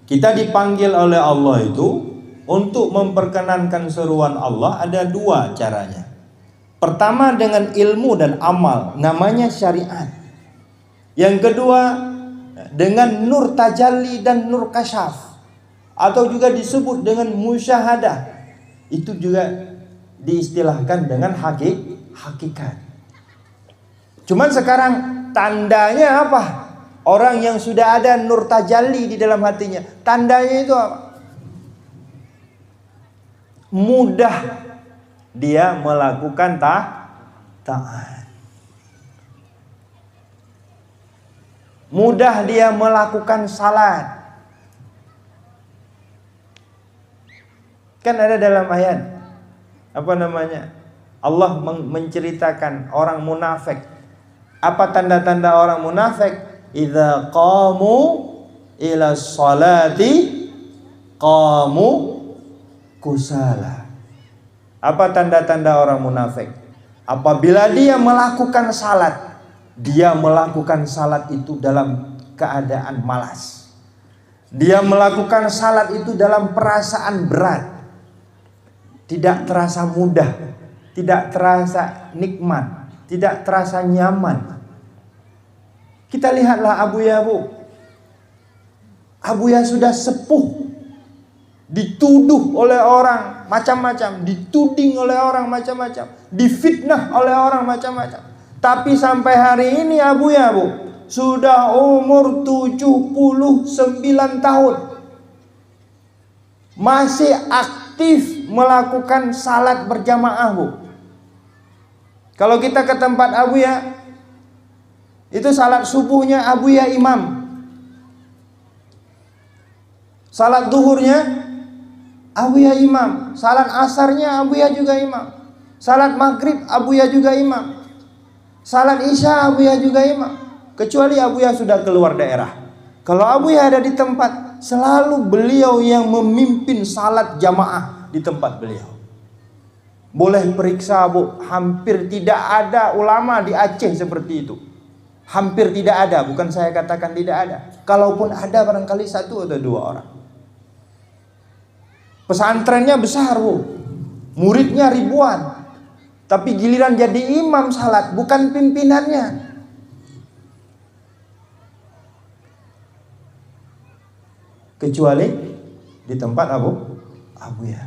Kita dipanggil oleh Allah itu untuk memperkenankan seruan Allah ada dua caranya. Pertama dengan ilmu dan amal, namanya syariat. Yang kedua dengan nur tajalli dan nur kasyaf, atau juga disebut dengan musyahadah. Itu juga diistilahkan dengan hakikat. Cuman sekarang tandanya apa? Orang yang sudah ada nur tajalli di dalam hatinya, tandanya itu apa? Mudah dia melakukan taat. Mudah dia melakukan salat. Kan ada dalam ayat apa namanya? Allah menceritakan orang munafik. Apa tanda-tanda orang munafik? Idza qamu ila sholati qamu kusala. Apa tanda-tanda orang munafik? Apabila dia melakukan salat, dia melakukan salat itu dalam keadaan malas. Dia melakukan salat itu dalam perasaan berat. Tidak terasa mudah, tidak terasa nikmat, tidak terasa nyaman. Kita lihatlah Abu Ya, Bu. Abu Ya sudah sepuh, dituduh oleh orang macam-macam, dituding oleh orang macam-macam, difitnah oleh orang macam-macam. Tapi sampai hari ini Abu Ya, Bu, sudah umur 79 tahun, masih aktif melakukan salat berjamaah, Bu. Kalau kita ke tempat Abu Ya, itu salat subuhnya Abu Ya imam, salat duhurnya Abu Ya imam, salat asarnya Abu Ya juga imam, salat maghrib Abu Ya juga imam, salat isya Abu Ya juga imam. Kecuali Abu Ya sudah keluar daerah. Kalau Abu Ya ada di tempat, selalu beliau yang memimpin salat jamaah di tempat beliau. Boleh periksa, Bu, hampir tidak ada ulama di Aceh seperti itu. Hampir tidak ada, bukan saya katakan tidak ada. Kalaupun ada, barangkali 1 atau 2 orang. Pesantrennya besar, Bu, muridnya ribuan, tapi giliran jadi imam salat, bukan pimpinannya. Kecuali di tempat Abu Ya.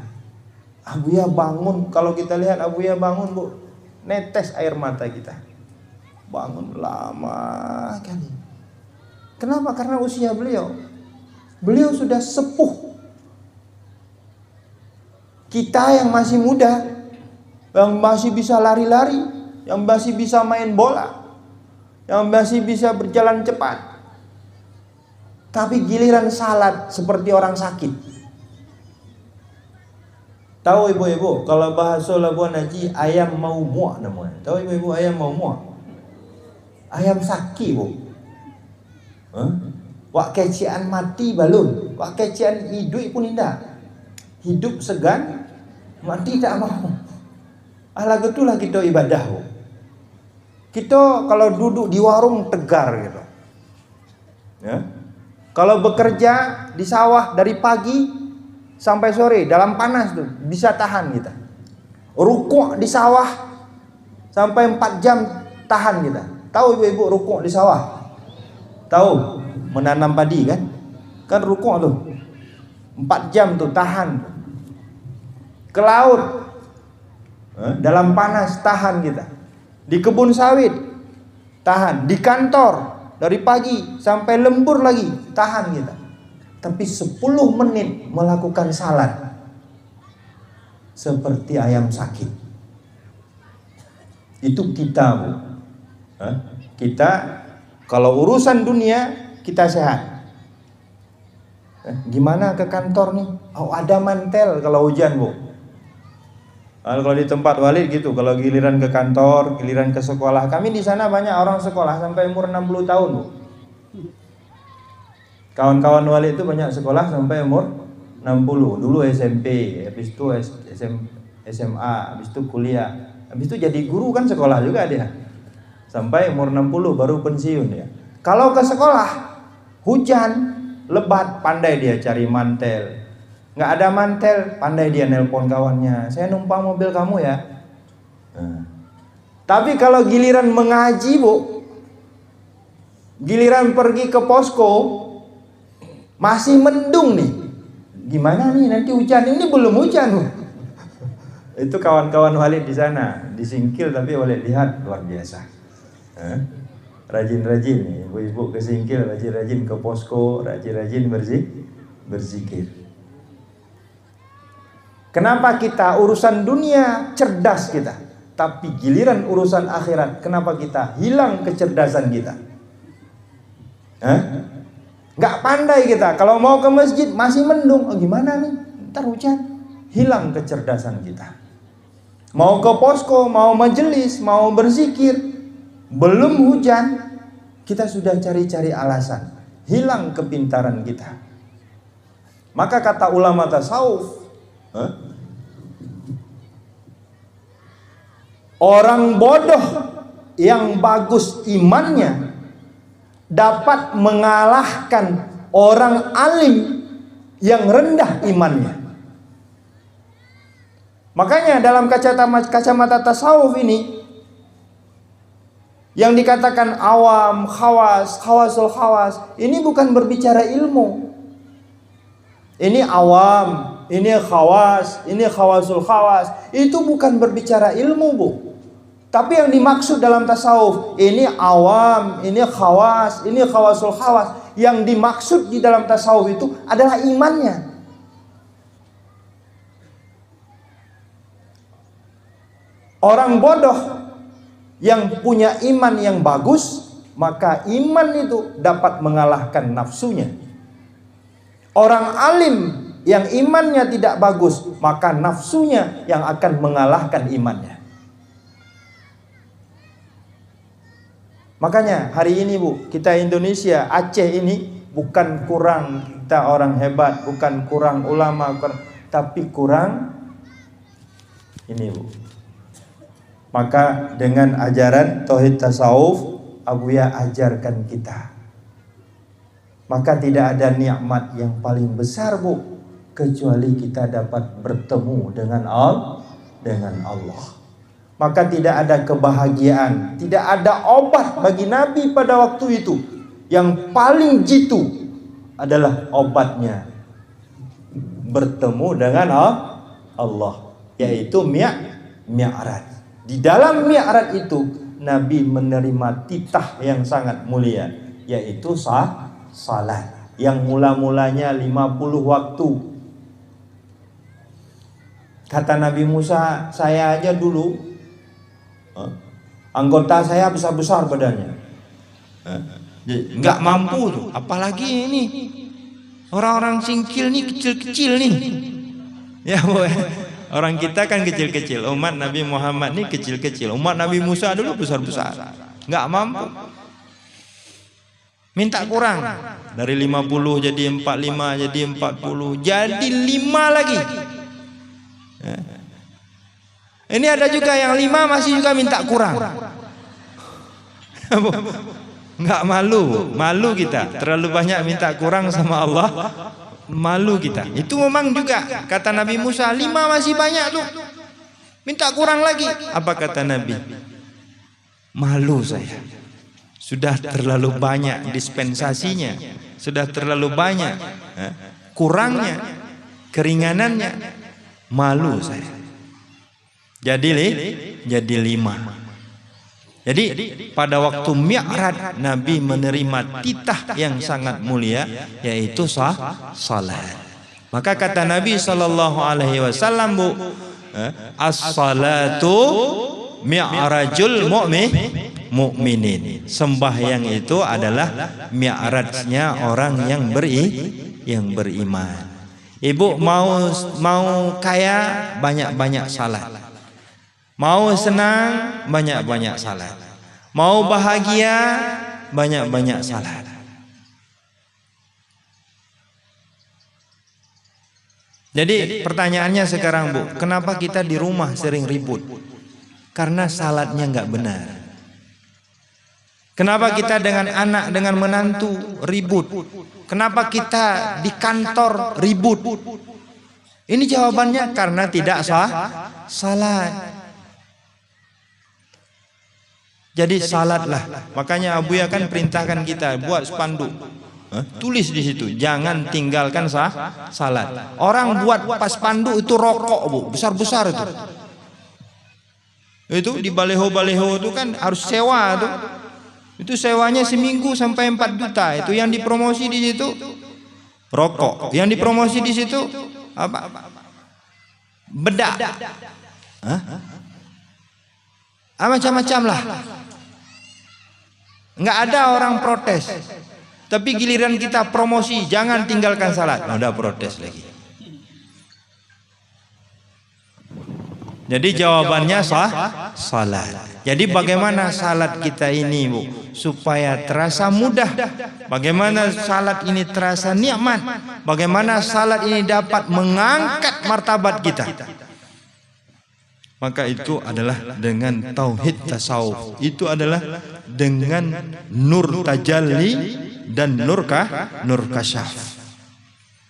Abu Ya bangun, kalau kita lihat Abu Ya bangun, Bu, netes air mata kita. Bangun lama kali. Kenapa? Karena usia beliau. Beliau sudah sepuh. Kita yang masih muda, yang masih bisa lari-lari, yang masih bisa main bola, yang masih bisa berjalan cepat, tapi giliran salat seperti orang sakit. Tahu ibu-ibu, kalau bahasa Labuan Haji, ayam mau muak namanya. Tahu ibu-ibu ayam mau muak? Ayam sakit, Bu. Wak kecian mati balun, wak kecian hidup pun tidak. Hidup segan, mati tak mau. Alah gitulah kita ibadah, Bu. Kita kalau duduk di warung tegar gitu. Ya. Kalau bekerja di sawah dari pagi sampai sore dalam panas tuh bisa tahan kita. Rukuk di sawah sampai 4 jam tahan kita. Tahu ibu-ibu rukuk di sawah? Tahu? Menanam padi kan? Kan rukuk tuh 4 jam tuh tahan. Ke laut dalam panas tahan kita. Di kebun sawit tahan. Di kantor dari pagi sampai lembur lagi tahan kita. Tapi 10 menit melakukan salat seperti ayam sakit. Itu kita, Bu. Kita kalau urusan dunia kita sehat. Gimana ke kantor nih? Oh, ada mantel kalau hujan, Bu. Kalau di tempat Walid gitu, kalau giliran ke kantor, giliran ke sekolah. Kami di sana banyak orang sekolah sampai umur 60 tahun, Bu. Kawan-kawan Walid itu banyak sekolah sampai umur 60. Dulu SMP, habis itu SMA, habis itu kuliah. Habis itu jadi guru kan sekolah juga dia. Sampai umur 60 baru pensiun dia. Kalau ke sekolah, hujan, lebat, pandai dia cari mantel. Nggak ada mantel, pandai dia nelpon kawannya. Saya numpang mobil kamu ya. Tapi kalau giliran mengaji, Bu, giliran pergi ke posko, masih mendung nih. Gimana nih nanti hujan? Ini belum hujan, Bu. Itu kawan-kawan Walid di sana, disingkil tapi Walid lihat luar biasa. Rajin-rajin nih, ibu-ibu ke singkil, rajin-rajin ke posko, rajin-rajin berzikir. Kenapa kita urusan dunia cerdas kita, tapi giliran urusan akhirat kenapa kita hilang kecerdasan kita? Nggak pandai kita. Kalau mau ke masjid masih mendung, oh, gimana nih? Ntar hujan. hilang kecerdasan kita. Mau ke posko, mau majelis, mau berzikir, belum hujan, kita sudah cari-cari alasan. Hilang kepintaran kita. Maka kata ulama tasawuf, orang bodoh yang bagus imannya dapat mengalahkan orang alim yang rendah imannya. Makanya dalam kacamata tasawuf ini yang dikatakan awam, khawasul khawas, ini bukan berbicara ilmu. Ini awam, ini khawas, ini khawasul khawas. Itu bukan berbicara ilmu, Bu. Tapi yang dimaksud dalam tasawuf, ini awam, ini khawas, ini khawasul khawas. Yang dimaksud di dalam tasawuf itu adalah imannya. Orang bodoh yang punya iman yang bagus, maka iman itu dapat mengalahkan nafsunya. Orang alim yang imannya tidak bagus, maka nafsunya yang akan mengalahkan imannya. Makanya hari ini, Bu, kita Indonesia, Aceh ini bukan kurang kita orang hebat, bukan kurang ulama, tapi kurang ini, Bu. Maka dengan ajaran tauhid tasawuf, Abuya ajarkan kita. Maka tidak ada nikmat yang paling besar, Bu, kecuali kita dapat bertemu dengan Allah. Maka tidak ada kebahagiaan, tidak ada obat bagi Nabi pada waktu itu. Yang paling jitu adalah obatnya bertemu dengan Allah, yaitu Mi'raj. Di dalam Mi'raj itu Nabi menerima titah yang sangat mulia, yaitu salat yang mula-mulanya 50 waktu. Kata Nabi Musa, saya aja dulu anggota saya besar-besar badannya, nggak mampu tuh, apalagi ini orang-orang singkil nih, kecil-kecil nih. Ya, Bu. Orang kita kan kecil-kecil, umat Nabi Muhammad nih kecil-kecil. Umat Nabi Musa dulu besar-besar, nggak mampu. Minta kurang, dari 50 jadi 45, jadi 40, jadi 5 lagi. Ini ada juga yang 5 masih juga minta kurang. Nggak malu kita, terlalu banyak minta kurang sama Allah. Malu kita. Itu memang juga kata Nabi Musa, 5 masih banyak tuh, minta kurang lagi. Apa kata Nabi? Malu saya, sudah terlalu banyak dispensasinya, sudah terlalu banyak kurangnya, keringanannya. Malu saya. Jadi 5. Jadi pada waktu Mi'raj Nabi menerima titah yang sangat mulia, yaitu salat. Maka kata Nabi SAW, Bu, as-salatu mi'rajul mu'minin. Sembahyang itu adalah mi'rajnya orang yang beriman. Ibu mau kaya, banyak-banyak salat. Mau senang, banyak-banyak salat. Mau bahagia, banyak-banyak salat. Jadi pertanyaannya sekarang, Bu, kenapa kita di rumah sering ribut? Karena salatnya nggak benar. Kenapa kita dengan anak, dengan menantu ribut? Kenapa kita di kantor ribut? Ini jawabannya karena tidak salat. Jadi salatlah. Makanya Abuya kan perintahkan kita buat spanduk, tulis di situ, jangan tinggalkan salat. Orang buat pas spanduk itu rokok, Bu, besar-besar itu. Itu di baleho-baleho itu kan harus sewa tuh. Itu sewanya seminggu sampai 4 juta. Itu yang dipromosi di situ rokok. Yang dipromosi di situ apa? Bedak. Macam-macam lah. Nggak ada orang protes. Tapi giliran kita promosi, jangan tinggalkan salat, udah protes lagi. Jadi jawabannya salat. Jadi bagaimana salat kita ini, Bu, supaya terasa mudah? Bagaimana salat ini terasa nikmat? Bagaimana salat ini dapat mengangkat martabat kita? Maka itu adalah dengan tauhid tasawuf. Itu adalah dengan nur tajalli dan nur kasyaf.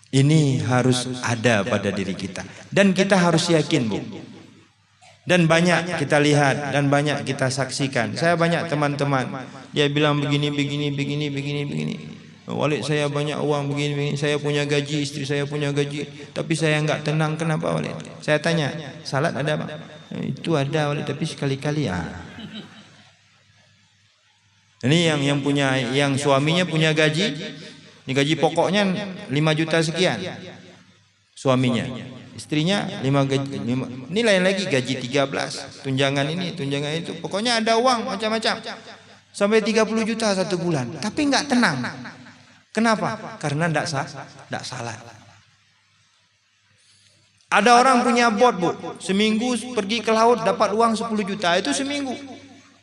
Ini harus ada pada diri kita. Dan kita harus yakin, Bu. Dan banyak kita lihat dan banyak kita saksikan. Saya banyak teman-teman, dia bilang begini. Walid, saya banyak uang begini. Saya punya gaji, istri saya punya gaji, tapi saya enggak tenang. Kenapa, Walid? Saya tanya, salat ada, Pak? Itu ada, Walid, tapi sekali-kali ya. Ini yang suaminya punya gaji, ini gaji pokoknya 5 juta sekian. Suaminya, istrinya 5 ini lain lagi gaji 13, tunjangan ini, tunjangan itu, pokoknya ada uang macam-macam. Sampai 30 juta satu bulan, tapi enggak tenang. Kenapa? Karena enggak salat. Ada orang punya bot, Bu, seminggu pergi ke laut dapat uang 10 juta, itu seminggu.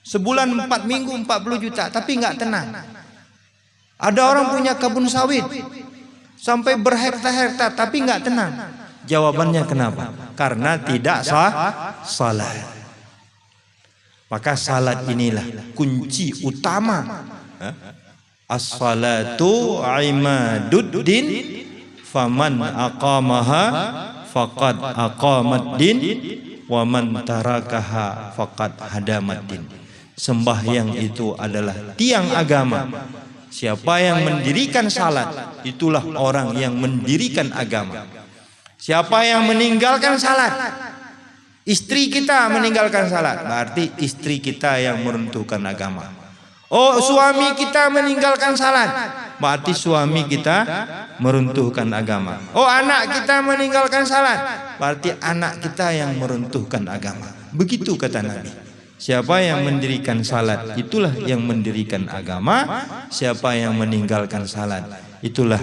Sebulan 4 minggu 40 juta, tapi enggak tenang. Ada orang punya kebun sawit sampai berhektar-hektar, tapi enggak tenang. Jawabannya kenapa? Karena tidak salat. Maka salat inilah kunci utama. As-salatu imaduddin faman aqamaha faqad aqamaddin wa man tarakaha faqad hadamaddin. Sembahyang itu adalah tiang agama. Siapa yang mendirikan salat, itulah orang yang mendirikan agama. Siapa yang meninggalkan salat, istri kita meninggalkan salat, berarti istri kita yang meruntuhkan agama. Oh, suami kita meninggalkan salat, berarti suami kita meruntuhkan agama. Oh, anak kita meninggalkan salat, berarti anak kita yang meruntuhkan agama. Begitu kata Nabi. Siapa yang mendirikan salat, itulah yang mendirikan agama. Siapa yang meninggalkan salat, itulah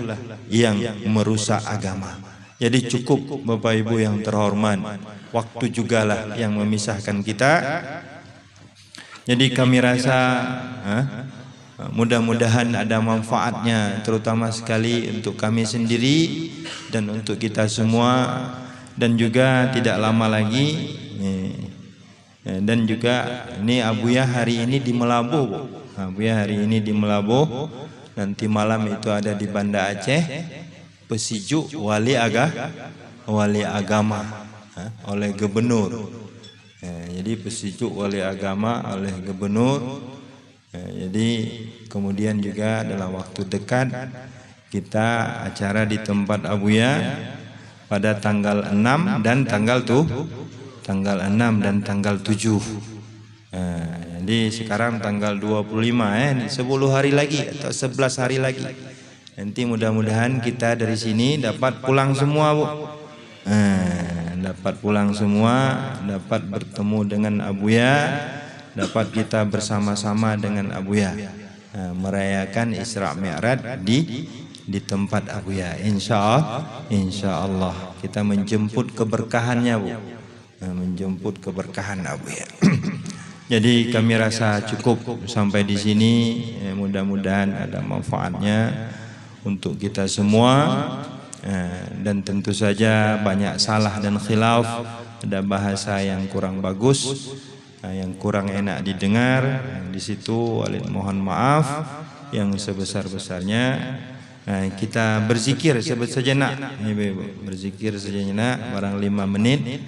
yang merusak agama. Jadi cukup, Bapak Ibu yang terhormat, waktu jugalah yang memisahkan kita. Jadi kami rasa mudah-mudahan ada manfaatnya, terutama sekali untuk kami sendiri dan untuk kita semua. Dan juga tidak lama lagi, dan juga ini Abuya hari ini di Melabuh, Abuya hari ini di Melabuh, nanti malam itu ada di Banda Aceh, Pesijuk wali agama oleh gubernur. Jadi Pesijuk wali agama oleh gubernur. Jadi kemudian juga dalam waktu dekat kita acara di tempat Abuya pada tanggal 6 dan tanggal 6 dan tanggal 7. Jadi sekarang tanggal 25, 10 hari lagi atau 11 hari lagi. Nanti mudah-mudahan kita dari sini dapat pulang semua, Bu. Dapat pulang semua, dapat bertemu dengan Abuya, dapat kita bersama-sama dengan Abuya merayakan Isra Mi'raj di tempat Abuya. Insya Allah kita menjemput keberkahannya, Bu. Menjemput keberkahan Abuya. Jadi kami rasa cukup sampai di sini. Mudah-mudahan ada manfaatnya untuk kita semua. Dan tentu saja banyak salah dan khilaf, ada bahasa yang kurang bagus, yang kurang enak didengar. Di situ Walid mohon maaf yang sebesar-besarnya. Kita berzikir sejenak, berzikir sejenak barang 5 menit.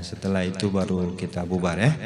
Setelah itu baru kita bubar, ya.